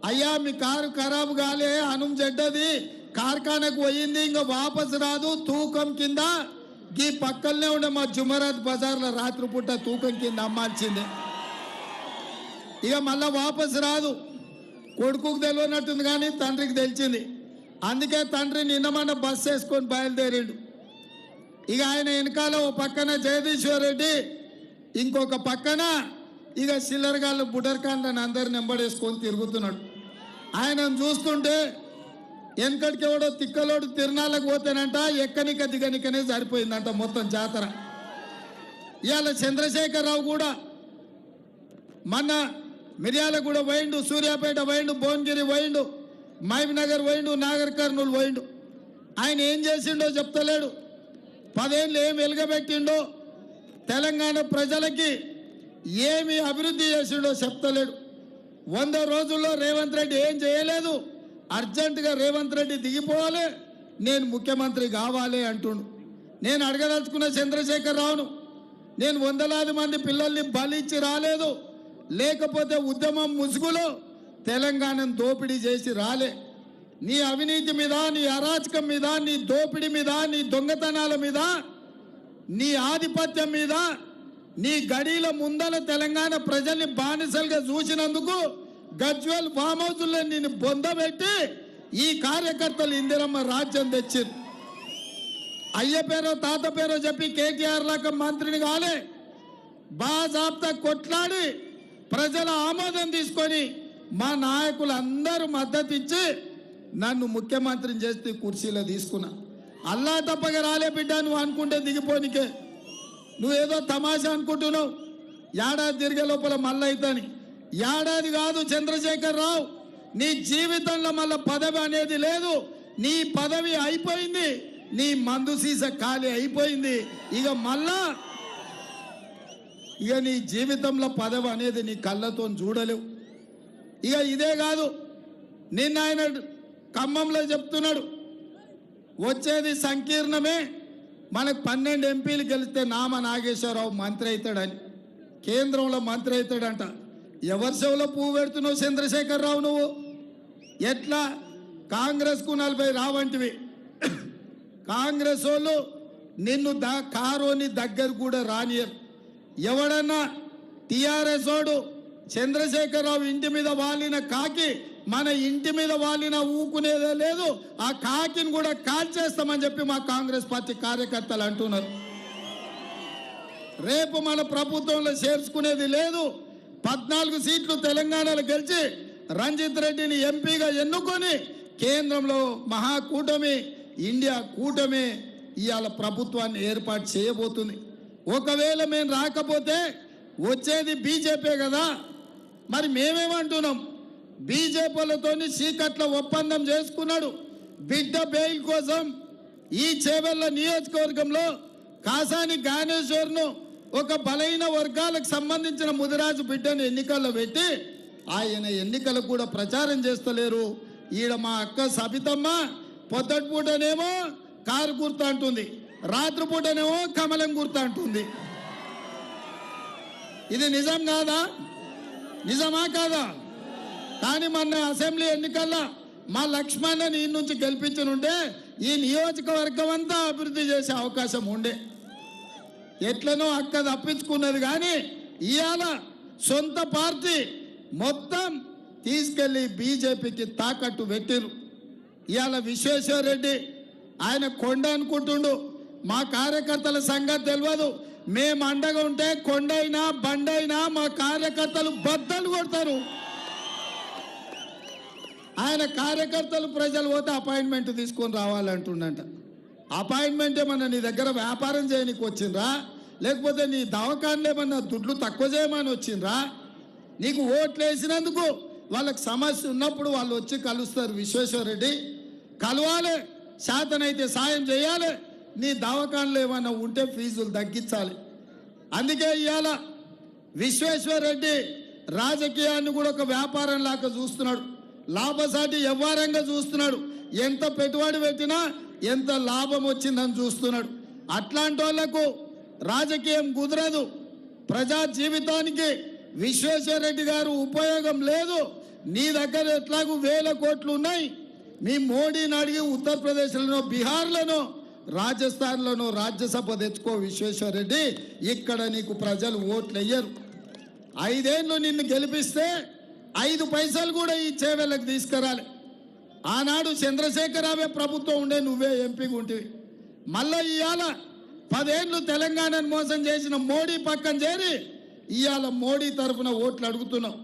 అయ్యా మీ కారు ఖరాబ్ కాలే అనుం చెడ్డది కార్ఖానకు పోయింది ఇంకా వాపసు రాదు తూకం కింద ఈ పక్కనే ఉండే మా జుమరాత్ బజార్లో రాత్రిపూట తూకం కింద అమ్మాల్సిందే ఇక మళ్ళా వాపసు రాదు కొడుకుకు తెలియనట్టుంది కానీ తండ్రికి తెలిసింది అందుకే తండ్రి నిన్నమన్న బస్సు వేసుకొని బయలుదేరిండు ఇక ఆయన వెనకాల ఓ పక్కన జగదీశ్వర్ రెడ్డి ఇంకొక పక్కన ఇక సిల్లరగాళ్ళు బుడర్కాండ్లను అందరిని వెంబడేసుకొని తిరుగుతున్నాడు ఆయనను చూస్తుంటే వెనకడికి ఎవడో తిక్కలోడు తిరునాళ్ళకు పోతేనంట ఎక్కనిక దిగనికనే సరిపోయిందంట మొత్తం జాతర ఇవాళ చంద్రశేఖరరావు కూడా మొన్న మిర్యాలగూడ పోయిండు సూర్యాపేట పోయిండు భువనగిరి పోయిండు మహబూబ్నగర్ పోయిండు నాగర్ కర్నూలు పోయిండు ఆయన ఏం చేసిండో చెప్తలేడు 10 ఏళ్ళు ఏం వెలుగబెట్టిండో తెలంగాణ ప్రజలకి ఏమి అభివృద్ధి చేసిండో చెప్తలేడు 100 రోజుల్లో రేవంత్ రెడ్డి ఏం చేయలేదు అర్జెంటుగా రేవంత్ రెడ్డి దిగిపోవాలి నేను ముఖ్యమంత్రి కావాలి అంటుండు నేను అడగదలుచుకున్న చంద్రశేఖరరావును నేను వందలాది మంది పిల్లల్ని బలిచ్చి రాలేదు లేకపోతే ఉద్యమం ముసుగులో తెలంగాణను దోపిడీ చేసి రాలే నీ అవినీతి మీద నీ అరాచకం మీద నీ దోపిడీ మీద నీ దొంగతనాల మీద నీ ఆధిపత్యం మీద నీ గడీల ముందల తెలంగాణ ప్రజల్ని బానిసలుగా చూసినందుకు గజ్వెల్ ఫామ్ హౌస్లో నిన్ను బొందబెట్టి ఈ కార్యకర్తలు ఇందిరమ్మ రాజ్యం తెచ్చారు అయ్య పేరో తాత పేరో చెప్పి కేటీఆర్ లాగా మంత్రిని కాలే బాజాబ్తా కొట్లాడి ప్రజల ఆమోదం తీసుకొని మా నాయకులు అందరూ మద్దతు ఇచ్చి నన్ను ముఖ్యమంత్రిని చేస్తే కుర్చీలో తీసుకున్నా అల్లా తప్పగా రాలే బిడ్డ నువ్వు అనుకుంటే దిగిపోనికే నువ్వేదో తమాషా అనుకుంటున్నావు ఏడాది తిరిగే లోపల మళ్ళీ ఏడాది కాదు చంద్రశేఖరరావు నీ జీవితంలో మళ్ళీ పదవి అనేది లేదు నీ పదవి అయిపోయింది నీ మందు సీస ఖాళీ అయిపోయింది ఇక మళ్ళా ఇక నీ జీవితంలో పదవి అనేది నీ కళ్ళతో చూడలేవు ఇక ఇదే కాదు నిన్న ఆయన ఖమ్మంలో చెప్తున్నాడు వచ్చేది సంకీర్ణమే మనకు 12 ఎంపీలు గెలిస్తే నామ నాగేశ్వరరావు మంత్రి అవుతాడని కేంద్రంలో మంత్రి అవుతాడంట ఎవరి చెవులో పువ్వు పెడుతున్నావు చంద్రశేఖరరావు నువ్వు ఎట్లా కాంగ్రెస్కు 40 రావంటివి కాంగ్రెస్ వాళ్ళు నిన్ను కారోని దగ్గర కూడా రానియరు ఎవడన్నా టీఆర్ఎస్ వాడు చంద్రశేఖరరావు ఇంటి మీద వాలిన కాకి మన ఇంటి మీద వాలిన ఊకునేదే లేదు ఆ కాకిని కూడా కాల్చేస్తామని చెప్పి మా కాంగ్రెస్ పార్టీ కార్యకర్తలు అంటున్నారు రేపు మన ప్రభుత్వంలో చేర్చుకునేది లేదు 14 సీట్లు తెలంగాణలో గెలిచి రంజిత్ రెడ్డిని ఎంపీగా ఎన్నుకొని కేంద్రంలో మహాకూటమి ఇండియా కూటమి ఇవాళ ప్రభుత్వాన్ని ఏర్పాటు చేయబోతుంది ఒకవేళ మేము రాకపోతే వచ్చేది బీజేపీ కదా మరి మేమేమంటున్నాం బీజేపీలతో చీకట్ల ఒప్పందం చేసుకున్నాడు బిడ్డ బెయిల్ కోసం ఈ చేవెళ్ల నియోజకవర్గంలో కాసాని జ్ఞానేశ్వర్ను ఒక బలైన వర్గాలకు సంబంధించిన ముదిరాజు బిడ్డను ఎన్నికల్లో పెట్టి ఆయన ఎన్నికలకు కూడా ప్రచారం చేస్తలేరు ఈడ మా అక్క సబితమ్మ పొద్దుటిపూటనేమో కారు గుర్తు అంటుంది రాత్రిపూటనేమో కమలం గుర్తు అంటుంది ఇది నిజం కాదా నిజమా కాదా కానీ మొన్న అసెంబ్లీ ఎన్నికల్లో మా లక్ష్మణ్ని ఈ నుంచి గెలిపించనుంటే ఈ నియోజకవర్గం అంతా అభివృద్ధి చేసే అవకాశం ఉండే ఎట్లనో అక్క తప్పించుకున్నది కానీ ఇవాళ సొంత పార్టీ మొత్తం తీసుకెళ్లి బీజేపీకి తాకట్టు పెట్టిరు ఇవాళ విశ్వేశ్వర రెడ్డి ఆయన కొండ అనుకుంటుండు మా కార్యకర్తల సంగతి తెలియదు మేము అండగా ఉంటే కొండైనా బండైనా మా కార్యకర్తలు బద్దలు కొడతారు ఆయన కార్యకర్తలు ప్రజలు పోతే అపాయింట్మెంట్ తీసుకొని రావాలంటుండంట అపాయింట్మెంట్ ఏమన్నా నీ దగ్గర వ్యాపారం చేయడానికి వచ్చిండ్రా లేకపోతే నీ దవాఖానలు ఏమన్నా దుడ్లు తక్కువ చేయమని వచ్చిండ్రా నీకు ఓట్లు వేసినందుకు వాళ్ళకి సమస్య ఉన్నప్పుడు వాళ్ళు వచ్చి కలుస్తారు విశ్వేశ్వరరెడ్డి కలవాలి శాతనైతే సాయం చేయాలి నీ దవాఖానలు ఏమన్నా ఉంటే ఫీజులు తగ్గించాలి అందుకే ఇవాళ విశ్వేశ్వరరెడ్డి రాజకీయాన్ని కూడా ఒక వ్యాపారం లాగా చూస్తున్నాడు లాభసాటి వ్యవహారంగా చూస్తున్నాడు ఎంత పెట్టుబడి పెట్టినా ఎంత లాభం వచ్చిందని చూస్తున్నాడు అట్లాంటి వాళ్లకు రాజకీయం కుదరదు ప్రజా జీవితానికి విశ్వేశ్వరరెడ్డి గారు ఉపయోగం లేదు నీ దగ్గర ఎట్లాగూ 1000 కోట్లు ఉన్నాయి. మీ మోడీని అడిగి ఉత్తరప్రదేశ్లోనో బీహార్లోనో రాజస్థాన్లోనో రాజ్యసభ తెచ్చుకో విశ్వేశ్వర రెడ్డి. ఇక్కడ నీకు ప్రజలు ఓట్లు వేయరు. 5 ఏళ్ళు నిన్ను గెలిపిస్తే 5 పైసలు కూడా ఈ చేవెళ్ళకి తీసుకురాలి. ఆనాడు చంద్రశేఖరరావే ప్రభుత్వం ఉండే, నువ్వే ఎంపీగా ఉంటివి. మళ్ళీ ఇవాళ 10 ఏళ్ళు తెలంగాణను మోసం చేసిన మోడీ పక్కన చేరి ఇవాళ మోడీ తరఫున ఓట్లు అడుగుతున్నావు.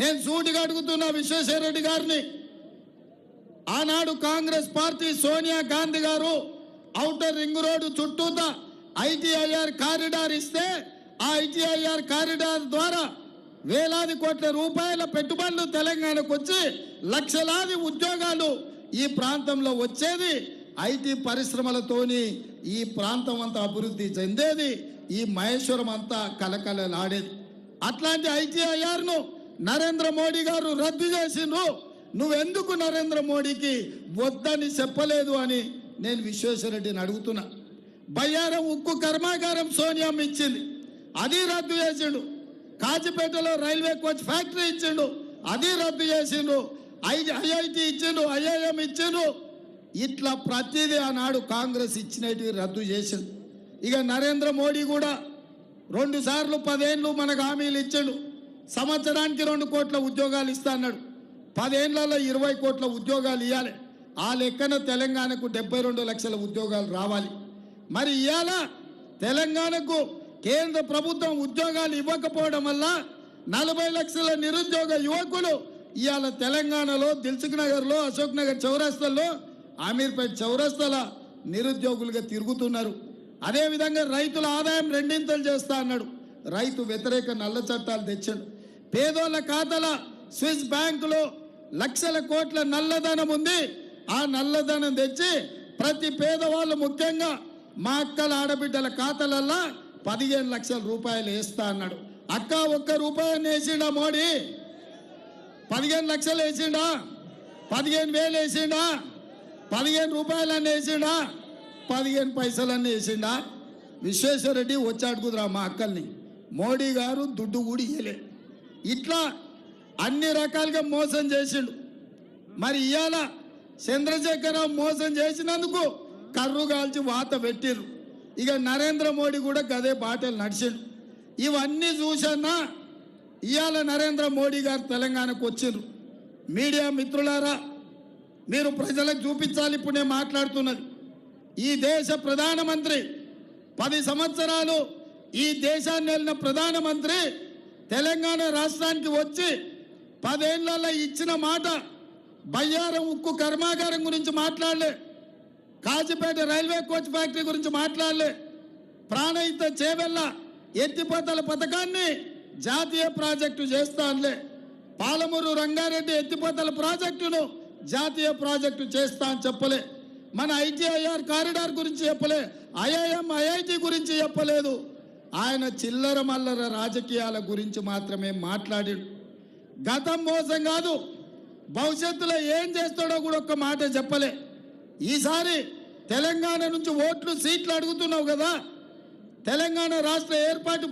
నేను సూటిగా అడుగుతున్నా విశ్వేశ్వర రెడ్డి గారిని. ఆనాడు కాంగ్రెస్ పార్టీ సోనియా గాంధీ గారు ఔటర్ రింగ్ రోడ్డు చుట్టూతా ITIR కారిడార్ ఇస్తే ఆ ITIR కారిడార్ ద్వారా వేలాది కోట్ల రూపాయల పెట్టుబడులు తెలంగాణకు వచ్చి లక్షలాది ఉద్యోగాలు ఈ ప్రాంతంలో వచ్చేది. IT పరిశ్రమలతోని ఈ ప్రాంతం అంతా అభివృద్ధి చెందేది. ఈ మహేశ్వరం అంతా కలకలలాడేది. అట్లాంటి ITIRను నరేంద్ర మోడీ గారు రద్దు చేసిండ్రు. నువ్వెందుకు నరేంద్ర మోడీకి వద్దని చెప్పలేదు అని నేను విశ్వేశ్వరరెడ్డిని అడుగుతున్నా. బయ్యారం ఉక్కు కర్మాగారం సోనియాం ఇచ్చింది, అది రద్దు చేసిండు. కాజిపేటలో రైల్వే కోచ్ ఫ్యాక్టరీ ఇచ్చిండు, అది రద్దు చేసిండు. IIT ఇచ్చిండు, IIM ఇచ్చిండు. ఇట్లా ప్రతిదీ ఆనాడు కాంగ్రెస్ ఇచ్చినవి రద్దు చేసిండు. ఇక నరేంద్ర మోడీ కూడా 2 సార్లు 10 ఏళ్ళు మనకు హామీలు ఇచ్చిండు. సంవత్సరానికి 2 కోట్ల ఉద్యోగాలు ఇస్తా అన్నాడు. 10 ఏళ్లలో 20 కోట్ల ఉద్యోగాలు ఇవ్వాలి. ఆ లెక్కన తెలంగాణకు 72 లక్షల ఉద్యోగాలు రావాలి. మరి ఇవాళ తెలంగాణకు కేంద్ర ప్రభుత్వం ఉద్యోగాలు ఇవ్వకపోవడం వల్ల 40 లక్షల నిరుద్యోగ యువకులు ఇవాళ తెలంగాణలో దిల్సుఖ్ నగర్లో, అశోక్ నగర్ చౌరస్తాలో, ఆమీర్పేట చౌరస్తాల నిరుద్యోగులుగా తిరుగుతున్నారు. అదేవిధంగా రైతుల ఆదాయం 2 చేస్తా అన్నాడు. రైతు వ్యతిరేక నల్ల చట్టాలు తెచ్చాడు. పేదోళ్ళ ఖాతాల స్విస్ బ్యాంకులో లక్షల కోట్ల నల్లధనం ఉంది. ఆ నల్లధనం తెచ్చి ప్రతి పేదవాళ్ళు, ముఖ్యంగా మా అక్కల ఆడబిడ్డల ఖాతాలల్లో 15 లక్షల రూపాయలు వేస్తా అన్నాడు. అక్క, 1 రూపాయలు వేసిండా మోడీ? 15 లక్షలు వేసిండా? 15,000 వేసిండా? 15 రూపాయలన్నీ వేసిండా? 15 పైసలన్నీ వేసిండా? విశ్వేశ్వర రెడ్డి వచ్చి అడుగుదురా మా అక్కల్ని. మోడీ గారు దుడ్డు కూడా ఇయ్యలే. ఇట్లా అన్ని రకాలుగా మోసం చేసిండు. మరి ఇవాళ చంద్రశేఖరరావు మోసం చేసినందుకు కర్రు కాల్చి వాత పెట్టిర్రు. ఇక నరేంద్ర మోడీ కూడా గదే బాటలు నడిచిండు. ఇవన్నీ చూసన్నా ఇవాళ నరేంద్ర మోడీ గారు తెలంగాణకు వచ్చిండ్రు. మీడియా మిత్రులారా, మీరు ప్రజలకు చూపించాలి. ఇప్పుడు నేను మాట్లాడుతున్నది, ఈ దేశ ప్రధానమంత్రి 10 సంవత్సరాలు ఈ దేశాన్ని వెళ్ళిన ప్రధానమంత్రి తెలంగాణ రాష్ట్రానికి వచ్చి 10 ఏళ్లలో ఇచ్చిన మాట, బయ్యారం ఉక్కు కర్మాగారం గురించి మాట్లాడలే, కాజిపేట రైల్వే కోచ్ ఫ్యాక్టరీ గురించి మాట్లాడలే, ప్రాణహిత చేవెళ్ళ ఎత్తిపోతల పథకాన్ని జాతీయ ప్రాజెక్టు చేస్తానులే, పాలమూరు రంగారెడ్డి ఎత్తిపోతల ప్రాజెక్టును జాతీయ ప్రాజెక్టు చేస్తా అని చెప్పలే, మన ITIR కారిడార్ గురించి చెప్పలే, IIM IIT గురించి చెప్పలేదు. ఆయన చిల్లర మల్లర రాజకీయాల గురించి మాత్రమే మాట్లాడాడు. గతం మోసం కాదు, భవిష్యత్తులో ఏం చేస్తాడో కూడా ఒక్క మాట చెప్పలే. ఈసారి తెలంగాణ నుంచి ఓట్లు, సీట్లు అడుగుతున్నావు కదా, తెలంగాణ రాష్ట్ర ఏర్పాటు